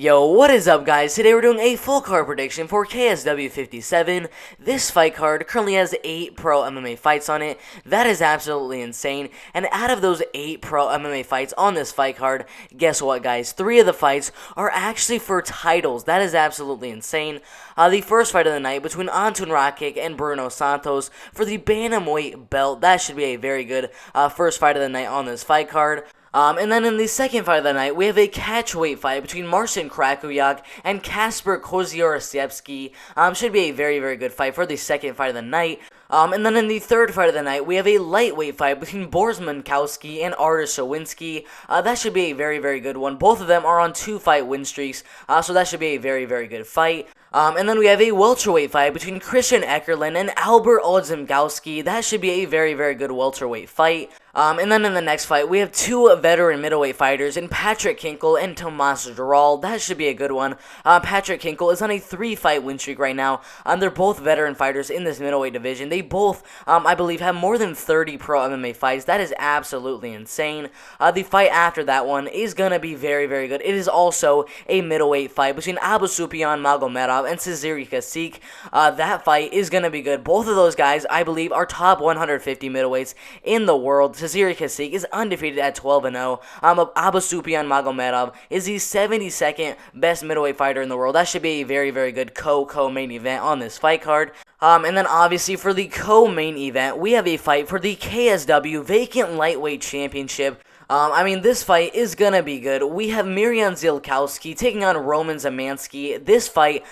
Yo, what is up guys? Today we're doing a full card prediction for KSW 57. This fight card currently has 8 pro MMA fights on it. That is absolutely insane. And out of those 8 pro MMA fights on this fight card, guess what guys? 3 of the fights are actually for titles. That is absolutely insane. The first fight of the night between Anton Rakic and Bruno Santos for the bantamweight belt. That should be a very good first fight of the night on this fight card. And then in the second fight of the night, we have a catchweight fight between Marcin Krokowack and Casper Korzenbinski. Should be a very, very good fight for the second fight of the night. And then in the third fight of the night, we have a lightweight fight between Korzenbinski and Aleksandar. That should be a very, very good one. Both of them are on 2-fight win streaks, so that should be a very, very good fight. And then we have a welterweight fight between Eckerlin and Zyri. That should be a very, very good welterweight fight. And then in the next fight, we have 2 veteran middleweight fighters in Patrick Kinkle and Tomas Dural. That should be a good one. Patrick Kinkle is on a 3-fight win streak right now. They're both veteran fighters in this middleweight division. They both, I believe, have more than 30 pro MMA fights. That is absolutely insane. The fight after that one is going to be very, very good. It is also a middleweight fight between Magomedov and Zizekkowski. That fight is going to be good. Both of those guys, I believe, are top 150 middleweights in the world. Zizekkowski is undefeated at 12-0. Magomedov is the 72nd best middleweight fighter in the world. That should be a very, very good co-main event on this fight card. And then obviously for the co-main event, we have a fight for the KSW Vacant Lightweight Championship. This fight is gonna be good. We have Miriam Llolkowski taking on Roman Zemansky. This fight,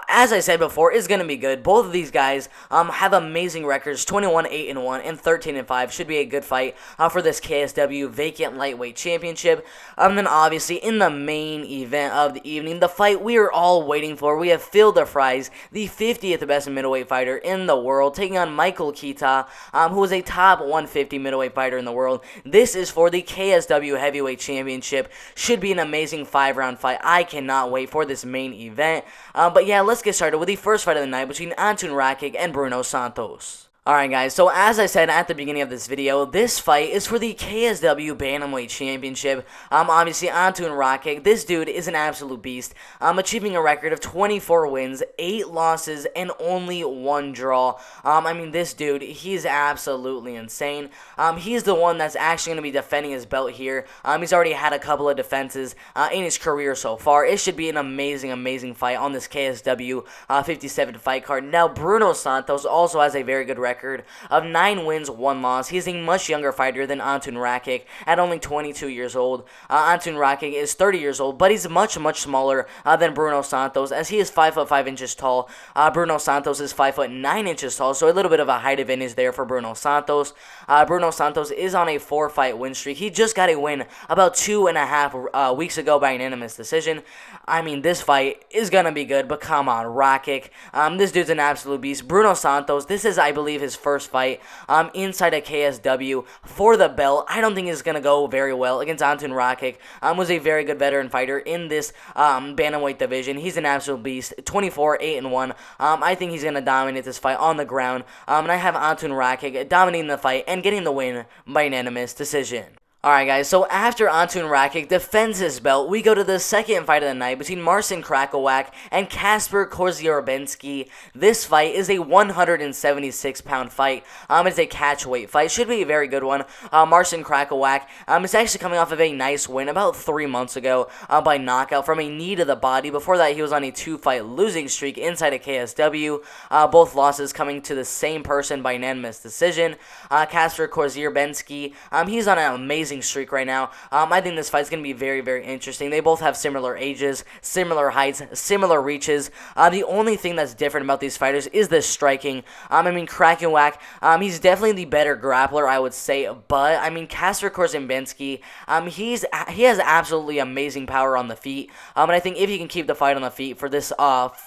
as I said before, is going to be good. Both of these guys have amazing records, 21-8-1 and 13-5. Should be a good fight for this KSW Vacant Lightweight Championship. And then obviously in the main event of the evening, the fight we are all waiting for, we have Phil DeFries, the 50th best middleweight fighter in the world, taking on Michael Kita, who is a top 150 middleweight fighter in the world. This is for the KSW Heavyweight Championship. Should be an amazing 5-round fight. I cannot wait for this main event. But yeah, let's get started with the first fight of the night between Anton Rakic and Bruno Santos. Alright guys, so as I said at the beginning of this video, this fight is for the KSW Bantamweight Championship. Obviously Anton Rakic, this dude is an absolute beast, achieving a record of 24 wins, 8 losses, and only 1 draw. This dude, he's absolutely insane. He's the one that's actually going to be defending his belt here. He's already had a couple of defenses in his career so far. It should be an amazing, amazing fight on this KSW 57 fight card. Now, Bruno Santos also has a very good record of 9 wins, 1 loss. He's a much younger fighter than Anton Rakic at only 22 years old. Anton Rakic is 30 years old, but he's much, much smaller than Bruno Santos, as he is 5'5" tall. Bruno Santos is 5'9" tall, so a little bit of a height advantage there for Bruno Santos. Bruno Santos is on a 4-fight win streak. He just got a win about 2.5 weeks ago by unanimous decision. This fight is gonna be good, but come on, Rakic. This dude's an absolute beast. Bruno Santos, this is, I believe, his first fight inside a KSW for the belt. I don't think it's going to go very well against Anton Rakic. Was a very good veteran fighter in this bantamweight division. He's an absolute beast, 24-8-1. I think he's going to dominate this fight on the ground. And I have Anton Rakic dominating the fight and getting the win by unanimous decision. Alright guys, so after Anton Rakic defends his belt, we go to the second fight of the night between Marcin Krokowack and Casper Korzenbinski. This fight is a 176-pound fight. It's a catchweight fight. Should be a very good one. Marcin Krokowack is actually coming off of a nice win about 3 months ago by knockout from a knee to the body. Before that, he was on a 2-fight losing streak inside a KSW. Both losses coming to the same person by unanimous decision. Casper Korzenbinski, he's on an amazing streak right now. I think this fight's going to be very, very interesting. They both have similar ages, similar heights, similar reaches. The only thing that's different about these fighters is the striking. Krokowack, he's definitely the better grappler, I would say, but Casper Korzenbinski, he has absolutely amazing power on the feet. And I think if he can keep the fight on the feet for this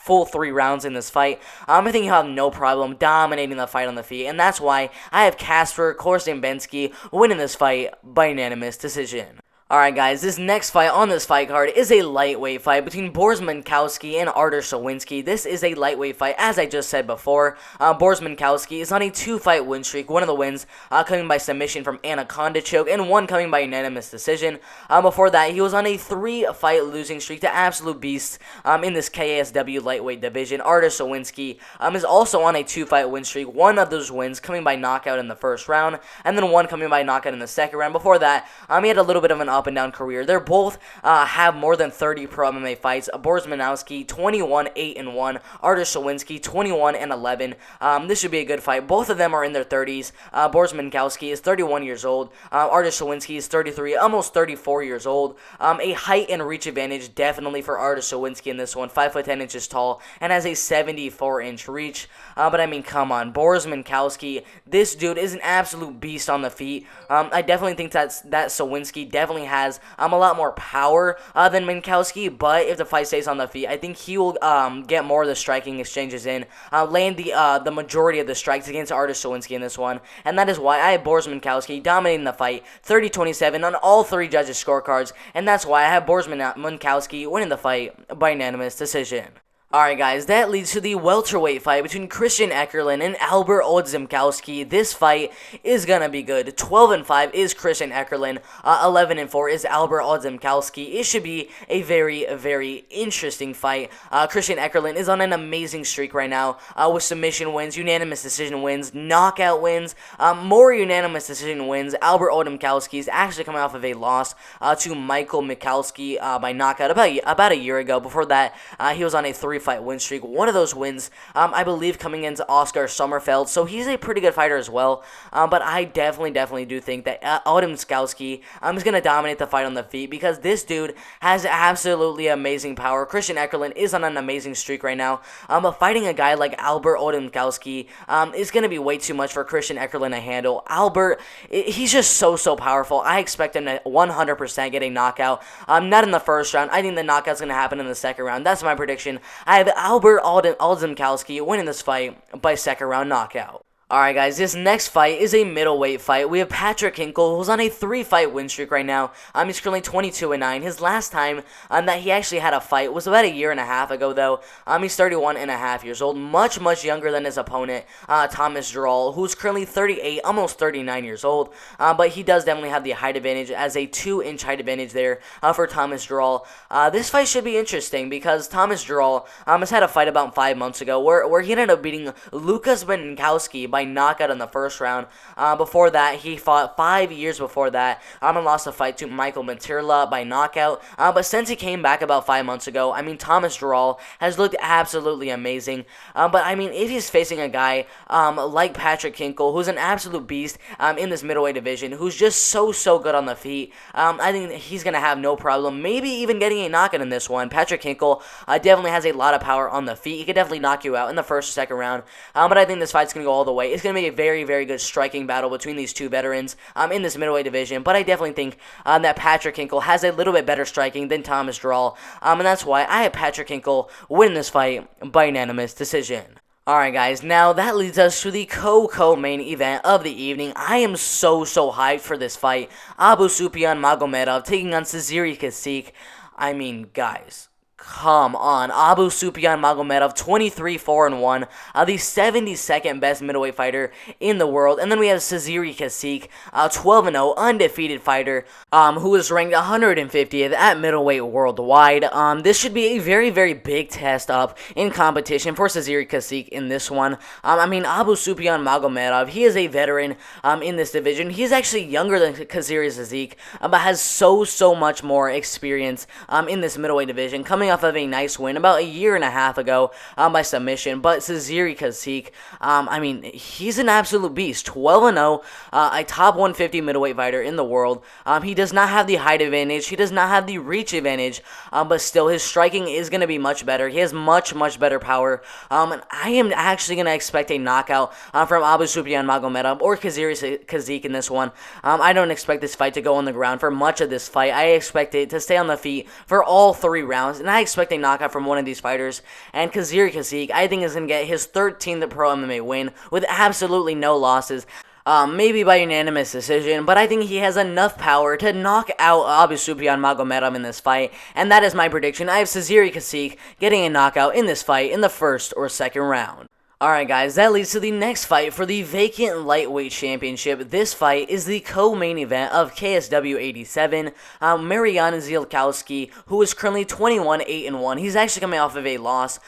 full 3 rounds in this fight, I think he'll have no problem dominating the fight on the feet, and that's why I have Casper Korzenbinski winning this fight by unanimous decision. Alright guys, this next fight on this fight card is a lightweight fight between Korzenbinski and Artur Szawinski. This is a lightweight fight, as I just said before. Korzenbinski is on a 2-fight win streak, one of the wins coming by submission from Anaconda choke, and one coming by unanimous decision. Before that, he was on a 3-fight losing streak to absolute beasts in this KSW lightweight division. Artur Szawinski is also on a 2-fight win streak, one of those wins coming by knockout in the first round, and then one coming by knockout in the second round. Before that, he had a little bit of an up and down career. They're both have more than 30 pro MMA fights. Korzenbinski 21-8-1, Artur Szawinski 21-11. This should be a good fight. Both of them are in their 30s. Korzenbinski is 31 years old. Artur Szawinski is 33, almost 34 years old. A height and reach advantage definitely for Artur Szawinski in this one. 5'10" inches tall and has a 74-inch reach. But I mean, come on, Korzenbinski, this dude is an absolute beast on the feet. I definitely think that Szawinski definitely has a lot more power than Minkowski, but if the fight stays on the feet, I think he will get more of the striking exchanges in, land the majority of the strikes against Artur Szawinski in this one, and that is why I have Korzenbinski dominating the fight, 30-27 on all 3 judges' scorecards, and that's why I have Korzenbinski winning the fight by unanimous decision. Alright guys, that leads to the welterweight fight between Christian Eckerlin and Albert Odenkowski. This fight is gonna be good. 12-5 is Christian Eckerlin, 11-4 is Albert Odenkowski. It should be a very, very interesting fight. Christian Eckerlin is on an amazing streak right now, with submission wins, unanimous decision wins, knockout wins, more unanimous decision wins. Albert Odenkowski is actually coming off of a loss to Michael Michalski by knockout about a year ago. Before that, he was on a 3-fight win streak. One of those wins, I believe, coming into Oscar Sommerfeld, so he's a pretty good fighter as well. But I definitely do think that Odenkowski is going to dominate the fight on the feet, because this dude has absolutely amazing power. Christian Eckerlin is on an amazing streak right now. But fighting a guy like Albert Odenkowski is going to be way too much for Christian Eckerlin to handle. Albert, he's just so powerful. I expect him to 100% get a knockout. Not in the first round. I think the knockout's going to happen in the second round. That's my prediction. I have Albert Odenkowski winning this fight by second round knockout. Alright guys, this next fight is a middleweight fight. We have Patrick Hinkle, who's on a 3-fight win streak right now. He's currently 22-9. His last time that he actually had a fight was about a year and a half ago, though. He's 31.5 years old, much younger than his opponent, Thomas Dural, who's currently 38, almost 39 years old. But he does definitely have the height advantage, as a 2-inch height advantage there for Thomas Dural. This fight should be interesting, because Thomas Dural has had a fight about 5 months ago where he ended up beating Łukasz Minkowski by knockout in the first round. Before that, he fought 5 years before that and lost a fight to Michael Materla by knockout. But since he came back about 5 months ago, I mean, Thomas Dural has looked absolutely amazing. But I mean, if he's facing a guy like Patrick Hinkle, who's an absolute beast in this middleweight division, who's just so good on the feet, I think he's gonna have no problem, maybe even getting a knockout in this one. Patrick Hinkle definitely has a lot of power on the feet. He could definitely knock you out in the first or second round. But I think this fight's gonna go all the way. It's going to be a very good striking battle between these two veterans in this middleweight division, but I definitely think that Patrick Hinkle has a little bit better striking than Thomas Dural, and that's why I have Patrick Hinkle win this fight by unanimous decision. Alright guys, now that leads us to the co-main event of the evening. I am so hyped for this fight. Abusupyan Magomedov taking on Csik. I mean, guys, come on. Abusupyan Magomedov, 23-4-1, the 72nd best middleweight fighter in the world. And then we have Csik, 12-0, undefeated fighter, who is ranked 150th at middleweight worldwide. This should be a very big test up in competition for Csik in this one. I mean, Abusupyan Magomedov, he is a veteran in this division. He's actually younger than Csik, but has so much more experience in this middleweight division, coming off of a nice win about a year and a half ago by submission. But Csik, I mean, he's an absolute beast. 12-0, a top 150 middleweight fighter in the world. He does not have the height advantage. He does not have the reach advantage, but still, his striking is going to be much better. He has much better power. And I am actually going to expect a knockout from Abusupyan Magomedov or Csik in this one. I don't expect this fight to go on the ground for much of this fight. I expect it to stay on the feet for all 3 rounds, and I expect a knockout from one of these fighters. And Csik, I think, is going to get his 13th pro MMA win with absolutely no losses. maybe by unanimous decision, but I think he has enough power to knock out Abisupian Magomedov in this fight, and that is my prediction. I have Csik getting a knockout in this fight in the first or second round. Alright guys, that leads to the next fight for the vacant lightweight championship. This fight is the co-main event of KSW 87. Marion Llolkowski, who is currently 21-8-1. He's actually coming off of a loss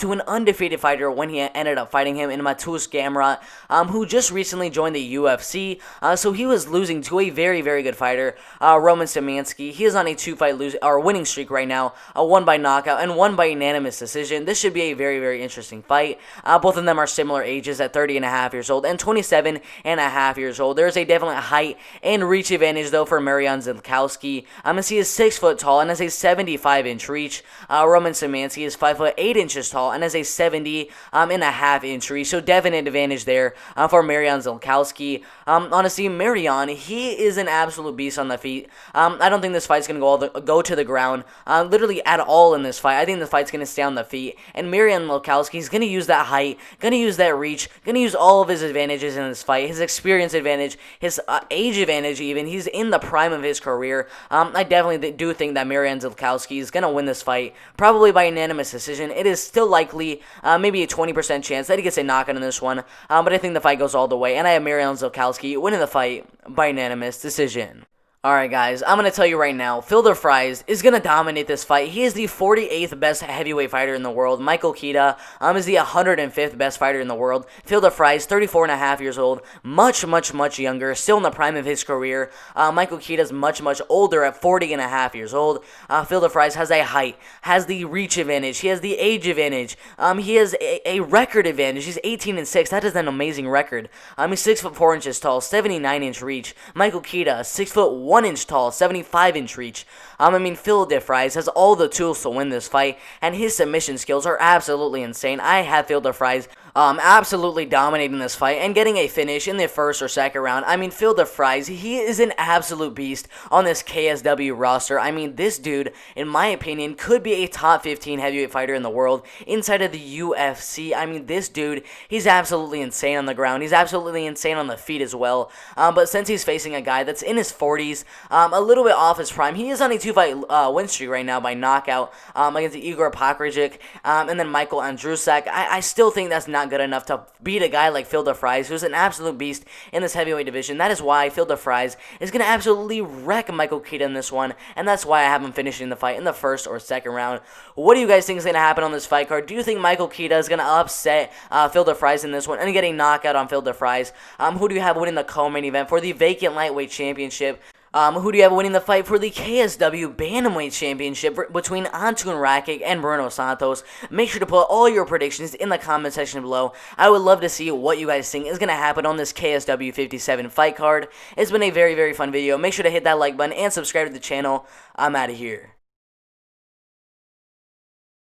to an undefeated fighter when he ended up fighting him in Matus Gamrot, who just recently joined the UFC. So he was losing to a very, very good fighter, Roman Szymanski. He is on a 2-fight winning streak right now, one by knockout and one by unanimous decision. This should be a very, very interesting fight. Both of them are similar ages at 30.5 years old and 27.5 years old. There's a definite height and reach advantage though for Marion Llolkowski. He is 6 foot tall and has a 75-inch reach. Roman Szymanski is 5 foot 8 inches tall and has a 70.5-inch reach. So definite advantage there for Marion Llolkowski. Honestly, Marion, he is an absolute beast on the feet. I don't think this fight's gonna go to the ground literally at all in this fight. I think the fight's gonna stay on the feet, and Marion Llolkowski is gonna use that height, gonna use that reach, gonna use all of his advantages in this fight, his experience advantage, his age advantage even. He's in the prime of his career. I definitely do think that Marion Llolkowski is gonna win this fight, probably by unanimous decision. It is still likely, maybe a 20% chance that he gets a knockout in this one, but I think the fight goes all the way, and I have Marion Llolkowski winning the fight by unanimous decision. Alright guys, I'm going to tell you right now, Phil the Fries is going to dominate this fight. He is the 48th best heavyweight fighter in the world. Michael Kita is the 105th best fighter in the world. Phil the Fries, 34.5 years old, much younger, still in the prime of his career. Michael Kita is much older at 40.5 years old. Phil the Fries has a height, has the reach advantage, he has the age advantage, he has a record advantage. He's 18-6, that is an amazing record. He's 6 foot 4 inches tall, 79-inch reach. Michael Kita, 6 foot 1 inch tall, 75-inch reach. Phil the Fries has all the tools to win this fight, and his submission skills are absolutely insane. I have Phil the Fries absolutely dominating this fight and getting a finish in the first or second round. Phil the Fries, he is an absolute beast on this KSW roster. This dude, in my opinion, could be a top 15 heavyweight fighter in the world inside of the UFC. This dude, he's absolutely insane on the ground. He's absolutely insane on the feet as well. But since he's facing a guy that's in his 40s, a little bit off his prime, he is on a 2-fight win streak right now by knockout against Igor Pokrajic and then Michael Andrusak. I still think that's not good enough to beat a guy like Phil the Fries, who's an absolute beast in this heavyweight division. That is why Phil the Fries is going to absolutely wreck Michael Kita in this one, and that's why I have him finishing the fight in the first or second round. What do you guys think is going to happen on this fight card? Do you think Michael Kita is going to upset Phil the Fries in this one and get a knockout on Phil the Fries? Who do you have winning the co-main event for the vacant lightweight championship? Who do you have winning the fight for the KSW Bantamweight Championship between Anton, Rakic, and Bruno Santos? Make sure to put all your predictions in the comment section below. I would love to see what you guys think is going to happen on this KSW 57 fight card. It's been a very, very fun video. Make sure to hit that like button and subscribe to the channel. I'm out of here.